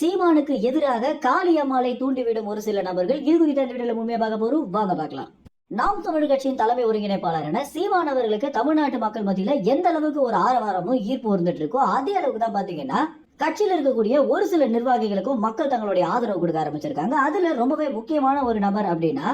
சீமானுக்கு எதிராக காளியம்மாளை தூண்டிவிடும் ஒரு சில நபர்கள் இது குறித்த வீடியோல முழுமையா பார்க்க போறோம். வாங்க பார்க்கலாம். நாம் தமிழ் கட்சியின் தலைமை ஒருங்கிணைப்பாளரான சீமான் அவர்களுக்கு தமிழ்நாட்டு மக்கள் மத்தியில எந்த அளவுக்கு ஒரு ஆரவாரமும் ஈர்ப்பு இருந்துட்டு இருக்கோ அதே அளவுக்கு தான் பாத்தீங்கன்னா கட்சியில் இருக்கக்கூடிய ஒரு சில நிர்வாகிகளுக்கும் மக்கள் தங்களுடைய ஆதரவு கொடுக்க ஆரம்பிச்சிருக்காங்க. அதுல ரொம்பவே முக்கியமான ஒரு நபர் அப்படின்னா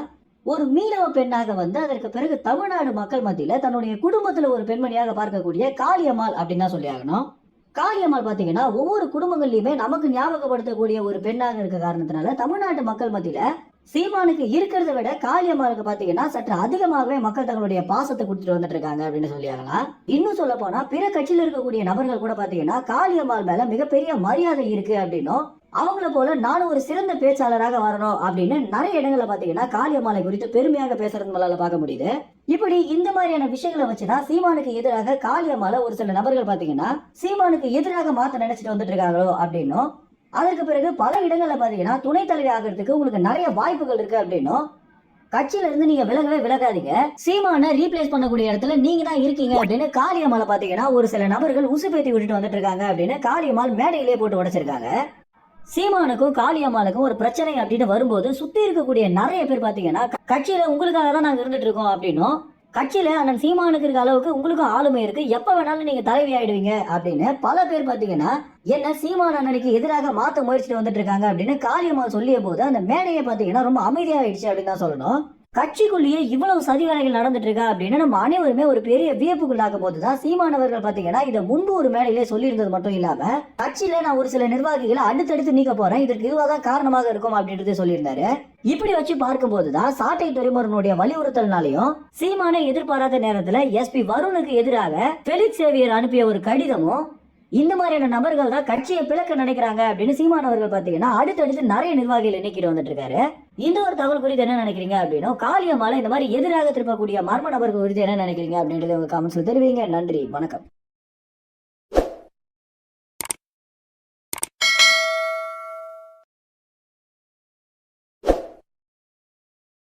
ஒரு மீனவ பெண்ணாக வந்து அதற்கு பிறகு தமிழ்நாடு மக்கள் மத்தியில தன்னுடைய குடும்பத்துல ஒரு பெண்மணியாக பார்க்கக்கூடிய காளியம்மாள் அப்படின்னு தான் சொல்லி ஆகணும். காளியம்மாள் பாத்தீங்கன்னா ஒவ்வொரு குடும்பங்கள்லயுமே நமக்கு ஞாபகப்படுத்தக்கூடிய ஒரு பெண்ணாக இருக்க காரணத்தினால தமிழ்நாட்டு மக்கள் மத்தியில சீமானுக்கு இருக்கிறத விட காளியம்மாளுக்கு பாத்தீங்கன்னா சற்று அதிகமாகவே மக்கள் தங்களுடைய பாசத்தை கொடுத்துட்டு வந்துட்டு இருக்காங்க அப்படின்னு சொல்லியாகலாம். இன்னும் சொல்ல போனா பிற கட்சியில இருக்கக்கூடிய நபர்கள் கூட பாத்தீங்கன்னா காளியம்மாள் மேல மிகப்பெரிய மரியாதை இருக்கு அப்படின்னும் அவங்கள போல நானும் ஒரு சிறந்த பேச்சாளராக வரணும் அப்படின்னு நிறைய இடங்களை பாத்தீங்கன்னா காளியம்மாளை குறித்து பெருமையாக பேசுறது நம்மளால பார்க்க முடியுது. இப்படி இந்த மாதிரியான விஷயங்களை வச்சுதான் சீமானுக்கு எதிராக காளியம்மாளை ஒரு சில நபர்கள் பாத்தீங்கன்னா சீமானுக்கு எதிராக மாத்த நினைச்சிட்டு வந்துட்டு இருக்காங்களோ அப்படின்னும் அதற்கு பிறகு பல இடங்கள்ல பாத்தீங்கன்னா துணை தலைவர் ஆகிறதுக்கு உங்களுக்கு நிறைய வாய்ப்புகள் இருக்கு அப்படின்னும் கட்சியில இருந்து நீங்க விலகவே விலகாதீங்க, சீமானை ரீப்ளேஸ் பண்ணக்கூடிய இடத்துல நீங்க தான் இருக்கீங்க அப்படின்னு காளியம்மாளை பாத்தீங்கன்னா ஒரு சில நபர்கள் உசுப்பேத்தி விட்டுட்டு வந்துட்டு இருக்காங்க அப்படின்னு காளியம்மாள் மேடையிலே போட்டு உடைச்சிருக்காங்க. சீமானுக்கும் காளியம்மாளுக்கும் ஒரு பிரச்சனை அப்படின்னு வரும்போது சுத்தி இருக்கக்கூடிய நிறைய பேர் பாத்தீங்கன்னா கட்சியில உங்களுக்காக தான் நாங்க இருந்துட்டு இருக்கோம் அப்படின்னும் கட்சியில அண்ணன் சீமானுக்கு இருக்க அளவுக்கு உங்களுக்கும் ஆளுமை இருக்கு, எப்ப வேணாலும் நீங்க தலைவி ஆயிடுவீங்க அப்படின்னு பல பேர் பாத்தீங்கன்னா என்ன சீமான் அண்ணனுக்கு எதிராக மாத்த முயற்சிட்டு வந்துட்டு இருக்காங்க அப்படின்னு காளியம்மாள் சொல்லிய போது அந்த மேடையை பாத்தீங்கன்னா ரொம்ப அமைதியாயிடுச்சு அப்படின்னு தான் சொல்லணும். கட்சிக்குள்ளேயே இவ்வளவு சதி வேலைகள் நடந்துட்டு இருக்கா அப்படின்னு நம்ம அனைவருமே ஒரு பெரிய வியப்புக்குள்ளாகும் போதுதான் சீமானவர்கள் பாத்தீங்கன்னா இதை முன்பு ஒரு மேடையிலே சொல்லி இருந்தது மட்டும் இல்லாம கட்சியில நான் ஒரு சில நிர்வாகிகளை அடுத்தடுத்து நீக்க போறேன், இதற்கு இதுவாதான் காரணமாக இருக்கும் அப்படின்றத சொல்லியிருந்தாரு. இப்படி வச்சு பார்க்கும் போதுதான் சாட்டை துறைமுருகனுடைய வலியுறுத்தல்னாலையும் சீமானை எதிர்பாராத நேரத்துல எஸ்பி வருணுக்கு எதிராக பெலிக்ஸ் சேவியர் அனுப்பிய ஒரு கடிதமும் இந்த மாதிரியான நபர்கள் தான் கட்சியை பிளக்க நினைக்கிறாங்க அப்படின்னு சீமான் அவர்கள் பாத்தீங்கன்னா அடுத்தடுத்து நிறைய நிர்வாகிகள் எண்ணிக்கிட்டு வந்துட்டு இருக்காரு. இந்த ஒரு தகவல் குறித்து என்ன நினைக்கிறீங்க அப்படின்னா காளியம்மாளை இந்த மாதிரி எதிராக திருப்பக்கூடிய மர்ம நபர்கள் குறித்து என்ன நினைக்கிறீங்க அப்படின்றத உங்க கமெண்ட்ஸ்ல தெரிவிங்க. நன்றி, வணக்கம்.